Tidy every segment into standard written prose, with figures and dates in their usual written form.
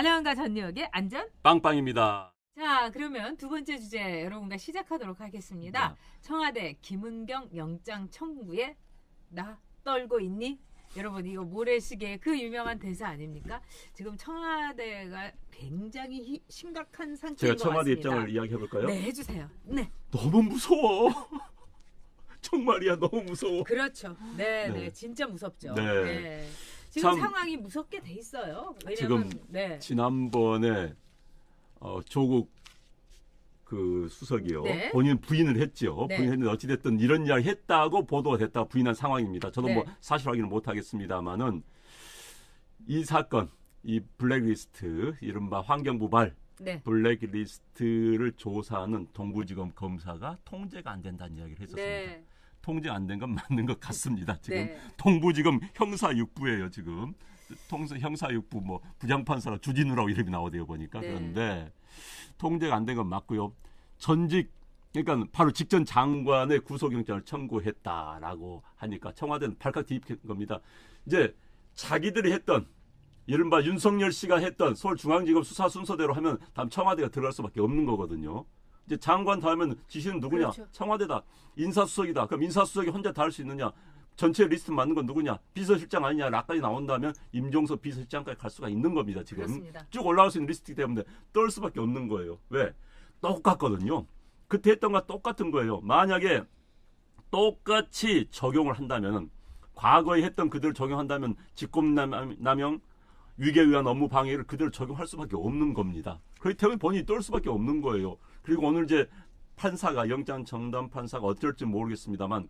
안녕한가 전역의 안전 빵빵입니다. 자, 그러면 두 번째 주제 여러분과 시작하도록 하겠습니다. 네. 청와대 김은경 영장 청구에 나 떨고 있니? 여러분 이거 모래시계 그 유명한 대사 아닙니까? 지금 청와대가 굉장히 심각한 상태인 제가 것 청와대 같습니다. 입장을 이야기해 볼까요? 네, 해주세요. 네. 너무 무서워. 정말이야, 너무 무서워. 그렇죠. 네, 네, 네. 진짜 무섭죠. 네. 네. 지금 참, 상황이 무섭게 돼 있어요. 왜냐면 지금 네. 지난번에 조국 그 수석이요. 네. 본인 부인을 했죠. 네. 부인했는데 어찌됐든 이런 이야기 했다고 보도가 됐다고 부인한 상황입니다. 저도 네. 뭐 사실 확인은 못하겠습니다만은 이 사건, 이 블랙리스트, 이른바 환경부발 네. 블랙리스트를 조사하는 동부지검 검사가 통제가 안 된다는 이야기를 했었습니다. 네. 통제 안 된 건 맞는 것 같습니다. 지금 네. 동부지검 형사6부예요. 지금 형사6부 뭐 부장판사라 주진우라고 이름이 나오대요 보니까. 네. 그런데 통제가 안 된 건 맞고요. 전직 그러니까 바로 직전 장관의 구속영장을 청구했다라고 하니까 청와대는 발칵 뒤집힌 겁니다. 이제 자기들이 했던 이른바 윤석열 씨가 했던 서울중앙지검 수사 순서대로 하면 다음 청와대가 들어갈 수밖에 없는 거거든요. 이제 장관 다음에는 지시는 누구냐? 그렇죠. 청와대다. 인사수석이다. 그럼 인사수석이 혼자 다 할 수 있느냐? 전체 리스트 맞는 건 누구냐? 비서실장 아니냐? 라까지 나온다면 임종석 비서실장까지 갈 수가 있는 겁니다. 지금 그렇습니다. 쭉 올라갈 수 있는 리스트이기 때문에 떨 수밖에 없는 거예요. 왜? 똑같거든요. 그때 했던 거 똑같은 거예요. 만약에 똑같이 적용을 한다면 과거에 했던 그대로 적용한다면 직권남용 위계에 의한 업무 방해를 그대로 적용할 수밖에 없는 겁니다. 그렇기 때문에 본인이 떨 수밖에 없는 거예요. 그리고 오늘 이제 판사가 영장 정담 판사가 어쩔지 모르겠습니다만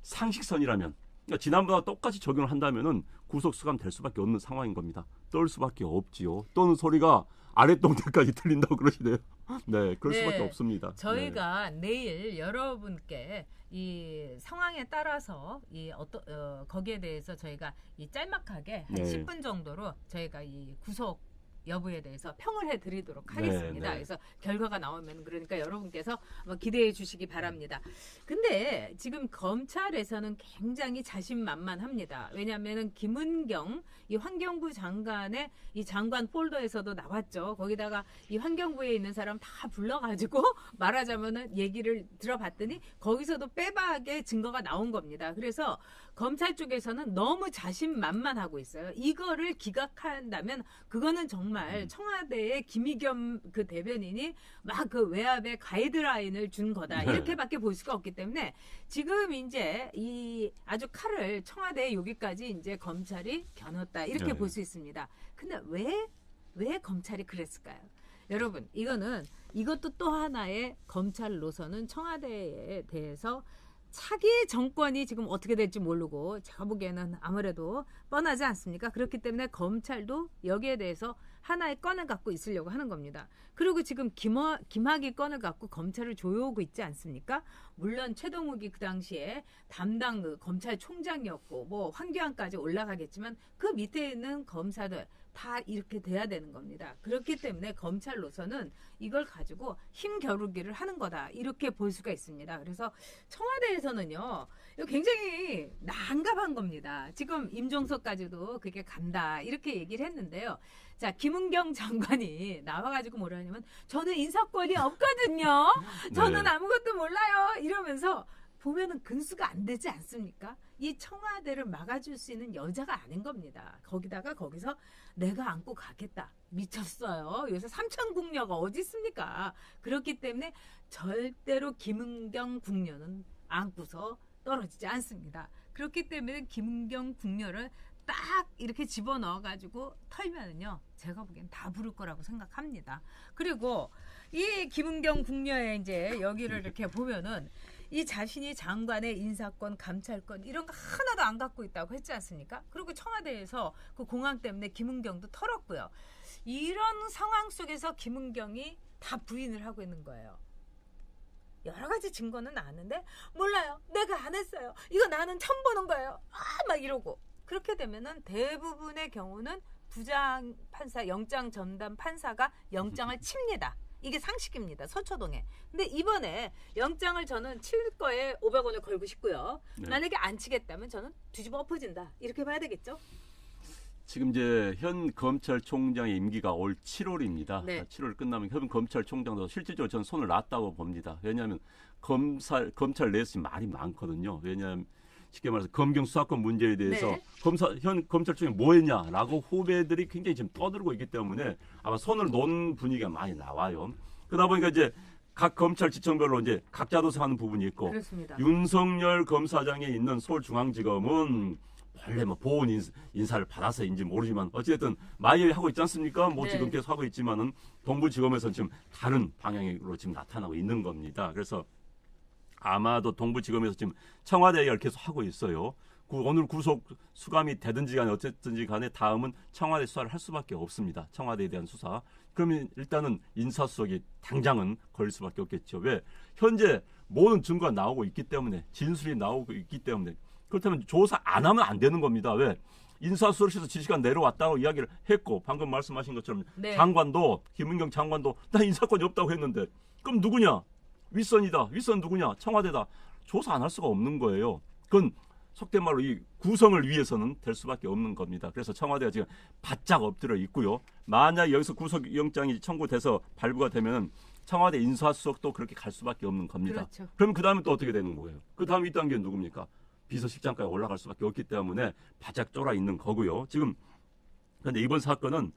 상식선이라면 그러니까 지난번과 똑같이 적용을 한다면은 구속 수감 될 수밖에 없는 상황인 겁니다. 떨 수밖에 없지요. 떠는 소리가 아랫동네까지 들린다고 그러시네요. 네, 그럴 네, 수밖에 없습니다. 저희가 내일 여러분께 이 상황에 따라서 이 거기에 대해서 저희가 이 짤막하게 한 네. 10분 정도로 저희가 이 구속 여부에 대해서 평을 해드리도록 네, 하겠습니다. 네. 그래서 결과가 나오면 그러니까 여러분께서 한번 기대해 주시기 바랍니다. 근데 지금 검찰에서는 굉장히 자신만만합니다. 왜냐하면 김은경 이 환경부 장관의 이 장관 폴더에서도 나왔죠. 거기다가 이 환경부에 있는 사람 다 불러가지고 말하자면은 얘기를 들어봤더니 거기서도 빼박의 증거가 나온 겁니다. 그래서 검찰 쪽에서는 너무 자신만만하고 있어요. 이거를 기각한다면 그거는 정말 청와대의 김의겸 그 대변인이 막 그 외압의 가이드라인을 준 거다. 네. 이렇게밖에 볼 수가 없기 때문에 지금 이제 이 아주 칼을 청와대 여기까지 이제 검찰이 겨눴다. 이렇게 네. 볼 수 있습니다. 근데 왜 검찰이 그랬을까요? 여러분, 이것도 또 하나의 검찰로서는 청와대에 대해서 차기 정권이 지금 어떻게 될지 모르고 제가 보기에는 아무래도 뻔하지 않습니까? 그렇기 때문에 검찰도 여기에 대해서 하나의 건을 갖고 있으려고 하는 겁니다. 그리고 지금 김학의 건을 갖고 검찰을 조여오고 있지 않습니까? 물론 최동욱이 그 당시에 담당 그 검찰총장이었고 뭐 황교안까지 올라가겠지만 그 밑에 있는 검사들 다 이렇게 돼야 되는 겁니다. 그렇기 때문에 검찰로서는 이걸 가지고 힘겨루기를 하는 거다. 이렇게 볼 수가 있습니다. 그래서 청와대에서는요. 이거 굉장히 난감한 겁니다. 지금 임종석까지도 그게 간다. 이렇게 얘기를 했는데요. 자, 김은경 장관이 나와가지고 뭐라 하냐면 저는 인사권이 없거든요. 저는 네. 아무것도 몰라요. 이러면서 보면은 근수가 안 되지 않습니까? 이 청와대를 막아줄 수 있는 여자가 아닌 겁니다. 거기서 내가 안고 가겠다. 미쳤어요. 요새 삼천국녀가 어디 있습니까? 그렇기 때문에 절대로 김은경 국녀는 안고서 떨어지지 않습니다. 그렇기 때문에 김은경 국녀를 딱 이렇게 집어넣어가지고 털면은요, 제가 보기엔 다 부를 거라고 생각합니다. 그리고 이 김은경 국녀의 이제 여기를 이렇게 보면은 이 자신이 장관의 인사권, 감찰권 이런 거 하나도 안 갖고 있다고 했지 않습니까? 그리고 청와대에서 그 공항 때문에 김은경도 털었고요. 이런 상황 속에서 김은경이 다 부인을 하고 있는 거예요. 여러 가지 증거는 나왔는데 몰라요. 내가 안 했어요. 이거 나는 처음 보는 거예요. 막 이러고. 그렇게 되면은 대부분의 경우는 부장 판사, 영장 전담 판사가 영장을 칩니다. 이게 상식입니다. 서초동에. 근데 이번에 영장을 저는 칠 거에 500원을 걸고 싶고요. 네. 만약에 안 치겠다면 저는 뒤집어 엎어진다. 이렇게 봐야 되겠죠? 지금 이제 현 검찰총장의 임기가 올 7월입니다. 네. 7월 끝나면 현 검찰총장도 실질적으로 저는 손을 놨다고 봅니다. 왜냐하면 검찰 내에서 지금 말이 많거든요. 왜냐하면 쉽게 말해서 검경 수사권 문제에 대해서 네. 현 검찰총장이 뭐 했냐라고 후배들이 굉장히 지금 떠들고 있기 때문에 아마 손을 놓은 분위기가 많이 나와요. 그러다 보니까 이제 각 검찰 지청별로 이제 각자 도생하는 부분이 있고 그렇습니다. 윤석열 검사장에 있는 서울중앙지검은 원래 뭐 보훈 인사를 받아서인지 모르지만 어쨌든 마이웨이 하고 있지 않습니까? 뭐 네. 지금 계속 하고 있지만은 동부지검에서는 지금 다른 방향으로 지금 나타나고 있는 겁니다. 그래서 아마도 동부지검에서 지금 청와대 얘기를 계속 하고 있어요. 오늘 구속 수감이 되든지 간에 어쨌든지 간에 다음은 청와대 수사를 할 수밖에 없습니다. 청와대에 대한 수사. 그러면 일단은 인사수석이 당장은 걸릴 수밖에 없겠죠. 왜? 현재 모든 증거가 나오고 있기 때문에 진술이 나오고 있기 때문에 그렇다면 조사 안 하면 안 되는 겁니다. 왜? 인사수석실에서 지시가 내려왔다고 이야기를 했고 방금 말씀하신 것처럼 네. 장관도 김은경 장관도 나 인사권이 없다고 했는데 그럼 누구냐? 윗선이다. 윗선 누구냐? 청와대다. 조사 안 할 수가 없는 거예요. 그건 속된 말로 이 구성을 위해서는 될 수밖에 없는 겁니다. 그래서 청와대가 지금 바짝 엎드려 있고요. 만약 여기서 구속영장이 청구돼서 발부가 되면 청와대 인사수석도 그렇게 갈 수밖에 없는 겁니다. 그렇죠. 그럼 그 다음에 또 어떻게 되는 거예요? 그 다음 2단계는 누굽니까? 비서실장까지 올라갈 수밖에 없기 때문에 바짝 쫄아 있는 거고요. 지금 그런데 이번 사건은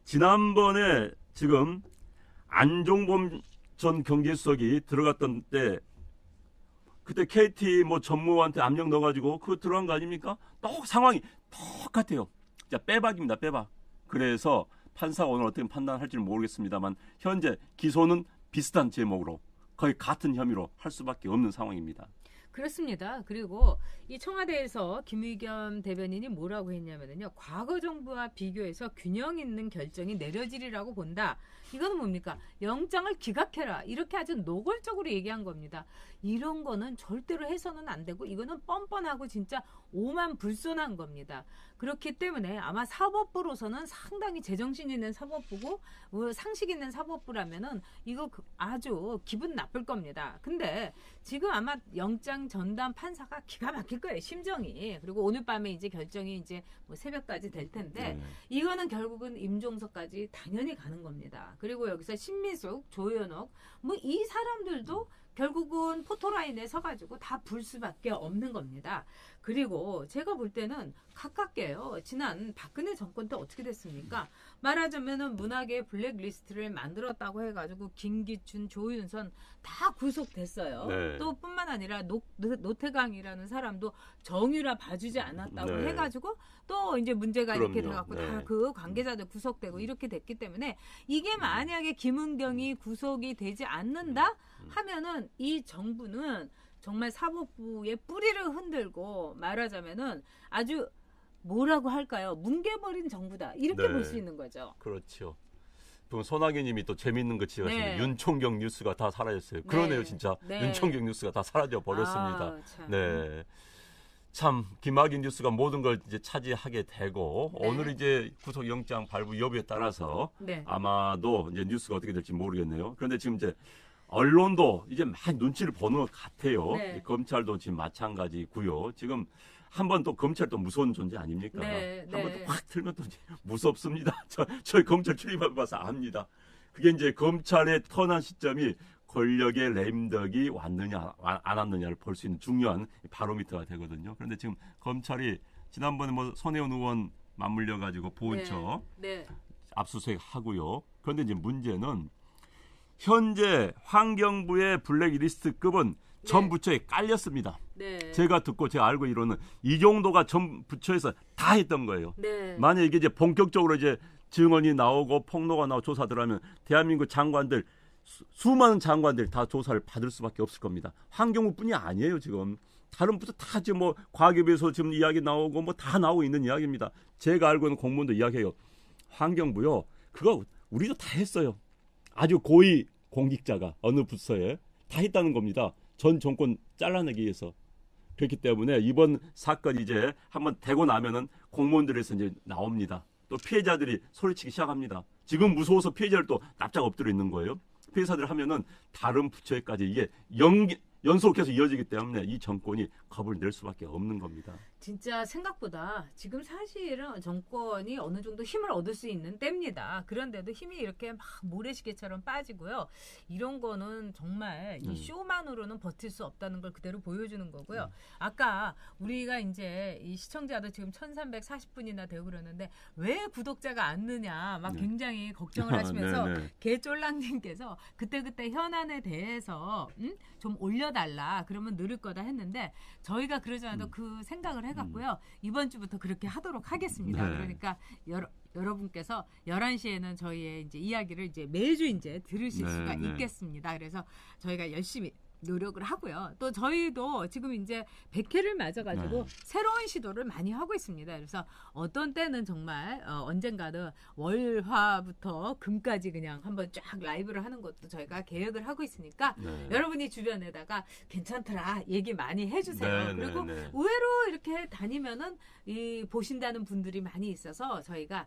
지난번에 지금 안종범 전 경제수석이 들어갔던 때 그때 KT 뭐 전무한테 압력 넣어가지고 그거 들어간 거 아닙니까? 상황이 똑같아요. 진짜 빼박입니다. 빼박. 그래서 판사가 오늘 어떻게 판단할지는 모르겠습니다만 현재 기소는 비슷한 제목으로 거의 같은 혐의로 할 수밖에 없는 상황입니다. 그렇습니다. 그리고 이 청와대에서 김의겸 대변인이 뭐라고 했냐면요. 과거 정부와 비교해서 균형 있는 결정이 내려지리라고 본다. 이거는 뭡니까? 영장을 기각해라. 이렇게 아주 노골적으로 얘기한 겁니다. 이런 거는 절대로 해서는 안 되고 이거는 뻔뻔하고 진짜 오만불손한 겁니다. 그렇기 때문에 아마 사법부로서는 상당히 제정신 있는 사법부고 상식 있는 사법부라면은 이거 아주 기분 나쁠 겁니다. 근데 지금 아마 영장 전담 판사가 기가 막힐 거예요. 심정이. 그리고 오늘 밤에 이제 결정이 이제 뭐 새벽까지 될 텐데 이거는 결국은 임종석까지 당연히 가는 겁니다. 그리고 여기서 신미숙, 조현옥 뭐 이 사람들도 결국은 포토라인에 서가지고 다 불 수밖에 없는 겁니다. 그리고 제가 볼 때는 가깝게요. 지난 박근혜 정권 때 어떻게 됐습니까? 말하자면은 문학의 블랙리스트를 만들었다고 해가지고 김기춘, 조윤선 다 구속됐어요. 네. 또 뿐만 아니라 노태강이라는 사람도 정유라 봐주지 않았다고 네. 해가지고 또 이제 문제가 이렇게 그럼요. 돼갖고 네. 다 그 관계자들 구속되고 이렇게 됐기 때문에 이게 만약에 김은경이 구속이 되지 않는다 하면은 이 정부는 정말 사법부의 뿌리를 흔들고 말하자면은 아주 뭐라고 할까요? 뭉개버린 정부다. 이렇게 네. 볼 수 있는 거죠. 그렇죠. 또 손학규님이 또 재밌는 거 지어주시는데 네. 윤총경 뉴스가 다 사라졌어요. 그러네요, 진짜. 네. 윤총경 뉴스가 다 사라져 버렸습니다. 아, 참. 네. 참 김학인 뉴스가 모든 걸 이제 차지하게 되고 네. 오늘 이제 구속영장 발부 여부에 따라서 네. 아마도 이제 뉴스가 어떻게 될지 모르겠네요. 그런데 지금 이제 언론도 이제 많이 눈치를 보는 것 같아요. 네. 검찰도 지금 마찬가지고요. 지금 한번 또 검찰도 무서운 존재 아닙니까? 네, 한번 네. 또 확 틀면 또 이제 무섭습니다. 저희 검찰 출입해봐서 압니다. 그게 이제 검찰의 턴한 시점이 권력의 램덕이 왔느냐 안 왔느냐를 볼 수 있는 중요한 바로미터가 되거든요. 그런데 지금 검찰이 지난번에 뭐 손혜원 의원 맞물려 가지고 보훈처 네. 압수수색 하고요. 그런데 이제 문제는 현재 환경부의 블랙리스트급은 전 네. 부처에 깔렸습니다. 네. 제가 듣고 제가 알고 이로는 이 정도가 전 부처에서 다 했던 거예요. 네. 만약 이게 이제 본격적으로 이제 증언이 나오고 폭로가 나오고 조사들 하면 대한민국 장관들 수많은 장관들 다 조사를 받을 수밖에 없을 겁니다. 환경부뿐이 아니에요 지금. 다른 부처 다 지금 뭐 과기부에서 지금 이야기 나오고 뭐 다 나오고 있는 이야기입니다. 제가 알고 있는 공무원도 이야기해요. 환경부요. 그거 우리도 다 했어요. 아주 고위 공직자가 어느 부서에 다 했다는 겁니다. 전 정권 잘라내기 위해서. 그렇기 때문에 이번 사건이 이제 한번 되고 나면은 공무원들에서 이제 나옵니다. 또 피해자들이 소리치기 시작합니다. 지금 무서워서 피해자를 또 납작 엎드려 있는 거예요. 피해자들 하면은 다른 부처에까지 이게 연속해서 이어지기 때문에 이 정권이 겁을 낼 수밖에 없는 겁니다. 진짜 생각보다 지금 사실은 정권이 어느 정도 힘을 얻을 수 있는 때입니다. 그런데도 힘이 이렇게 막 모래시계처럼 빠지고요. 이런 거는 정말 이 쇼만으로는 버틸 수 없다는 걸 그대로 보여주는 거고요. 아까 우리가 이제 이 시청자도 지금 1340분이나 되고 그러는데 왜 구독자가 안 느냐 막 굉장히 걱정을 하시면서 개쫄랑님께서 그때그때 현안에 대해서 좀 올려달라 그러면 늘을 거다 했는데 저희가 그러지 않아도 그 생각을 해갖고요. 이번 주부터 그렇게 하도록 하겠습니다. 네. 그러니까 여러분께서 11시에는 저희의 이제 이야기를 이제 매주 이제 들으실 수가 있겠습니다. 그래서 저희가 열심히 노력을 하고요. 또 저희도 지금 이제 100회를 맞아가지고 새로운 시도를 많이 하고 있습니다. 그래서 어떤 때는 정말 언젠가는 월화부터 금까지 그냥 한번 쫙 라이브를 하는 것도 저희가 계획을 하고 있으니까 여러분이 주변에다가 괜찮더라 얘기 많이 해주세요. 그리고 의외로 이렇게 다니면은 보신다는 분들이 많이 있어서 저희가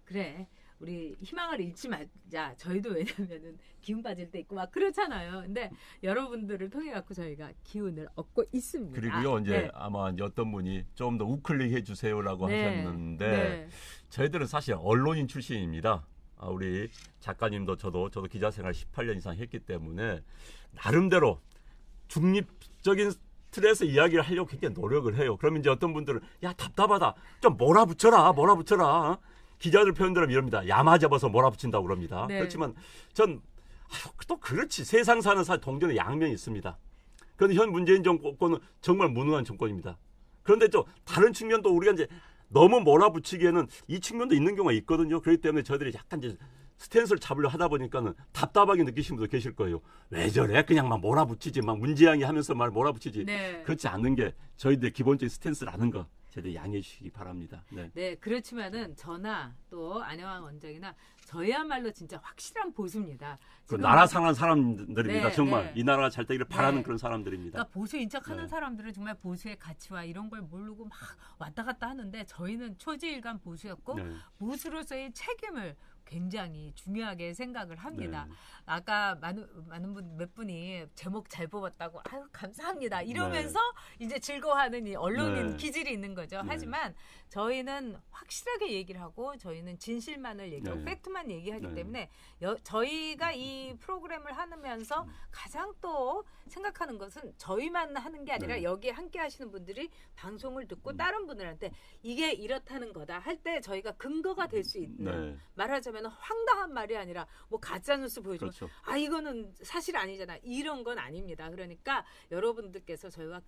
그래. 우리 희망을 잃지 말자. 저희도 왜냐면은 기운 빠질 때 있고 막 그렇잖아요. 근데 여러분들을 통해 갖고 저희가 기운을 얻고 있습니다. 그리고요, 이제 아마 이제 어떤 분이 좀 더 우클릭 해주세요라고 하셨는데 저희들은 사실 언론인 출신입니다. 우리 작가님도 저도 기자 생활 18년 이상 했기 때문에 나름대로 중립적인 틀에서 이야기를 하려고 굉장히 노력을 해요. 그러면 이제 어떤 분들은 야 답답하다. 좀 몰아붙여라. 기자들 표현대로 이럽니다. 야마 잡아서 몰아붙인다고 그럽니다. 그렇지만 전 또 그렇지. 세상 사는 동전의 양면이 있습니다. 그런데 현 문재인 정권은 정말 무능한 정권입니다. 그런데 또 다른 측면도 우리가 이제 너무 몰아붙이기에는 이 측면도 있는 경우가 있거든요. 그렇기 때문에 저희들이 약간 이제 스탠스를 잡으려 하다 보니까는 답답하게 느끼시는 분도 계실 거예요. 왜 저래? 그냥 막 몰아붙이지. 막 문지양이 하면서 말 몰아붙이지. 그렇지 않는 게 저희들의 기본적인 스탠스라는 거. 제대로 양해해 주시기 바랍니다. 네, 그렇지만은 저나 또 안영환 원장이나 저희야말로 진짜 확실한 보수입니다. 그 나라 상한 사람들입니다. 정말 이 나라가 잘 되기를 바라는 그런 사람들입니다. 그러니까 보수 인척하는 사람들은 정말 보수의 가치와 이런 걸 모르고 막 왔다 갔다 하는데 저희는 초지일관 보수였고 보수로서의 책임을 굉장히 중요하게 생각을 합니다. 아까 많은 분 몇 분이 제목 잘 뽑았다고 아유 감사합니다 이러면서 이제 즐거워하는 이 언론인 기질이 있는 거죠. 하지만 저희는 확실하게 얘기를 하고 저희는 진실만을 얘기하고 팩트만 얘기하기 때문에 저희가 이 프로그램을 하면서 가장 또 생각하는 것은 저희만 하는 게 아니라 여기에 함께 하시는 분들이 방송을 듣고 다른 분들한테 이게 이렇다는 거다 할 때 저희가 근거가 될 수 있는 말하자면 황당한 말이 아니라 뭐 가짜뉴스 보여주면 이거는 사실 아니잖아 이런 건 아닙니다. 그러니까 여러분들께서 저희와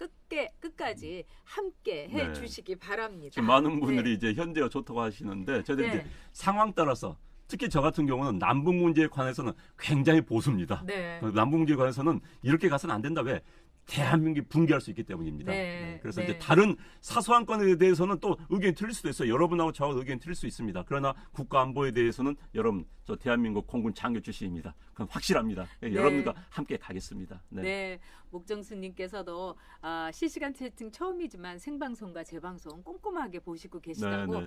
끝까지 함께 해주시기 바랍니다. 지금 많은 분들이 이제 현재가 좋다고 하시는데 저희들이 이제 상황 따라서 특히 저 같은 경우는 남북 문제에 관해서는 굉장히 보수입니다. 남북 문제에 관해서는 이렇게 가서는 안 된다. 왜? 대한민국이 붕괴할 수 있기 때문입니다. 그래서 이제 다른 사소한 건에 대해서는 또 의견이 틀릴 수도 있어요. 여러분하고 저하고 의견이 틀릴 수 있습니다. 그러나 국가 안보에 대해서는 여러분 저 대한민국 공군 장교 출신입니다. 그건 확실합니다. 여러분과 함께 가겠습니다. 목정수님께서도 실시간 채팅 처음이지만 생방송과 재방송 꼼꼼하게 보시고 계시다고.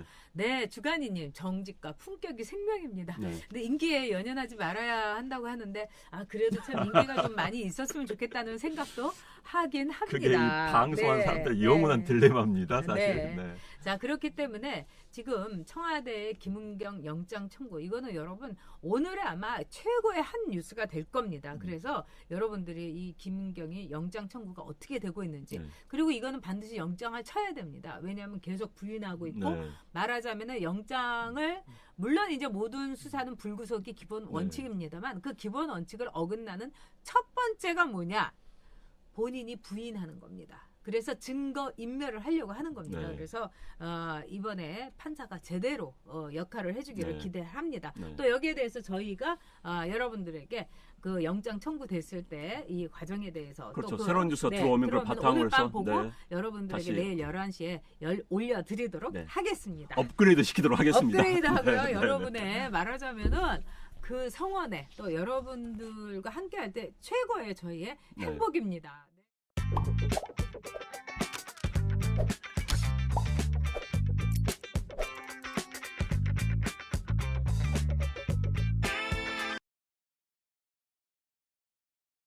주간이님 정직과 품격이 생명입니다. 근데 인기에 연연하지 말아야 한다고 하는데 그래도 참 인기가 좀 많이 있었으면 좋겠다는 생각도 하긴 합니다. 그게 이 방송하는 사람들의 영원한 딜레마입니다. 사실. 자 그렇기 때문에 지금 청와대의 김은경 영장 청구 이거는 여러분 오늘의 아마 최고의 한 뉴스가 될 겁니다. 그래서 여러분들이 이 김은경이 영장 청구가 어떻게 되고 있는지 그리고 이거는 반드시 영장을 쳐야 됩니다. 왜냐하면 계속 부인하고 있고 말하자면 영장을 물론 이제 모든 수사는 불구속이 기본 원칙입니다만 그 기본 원칙을 어긋나는 첫 번째가 뭐냐? 본인이 부인하는 겁니다. 그래서 증거 인멸을 하려고 하는 겁니다. 그래서 이번에 판사가 제대로 역할을 해주기를 기대합니다. 또 여기에 대해서 저희가 여러분들에게 그 영장 청구됐을 때 이 과정에 대해서 또 새로운 뉴스가 들어오면 그걸 바탕으로 오늘 밤 해서 보고 여러분들에게 내일 11시에 올려드리도록 하겠습니다. 업그레이드 시키도록 하겠습니다. 업그레이드하고요. 여러분의 말하자면은 그 성원에 또 여러분들과 함께할 때 최고의 저희의 행복입니다.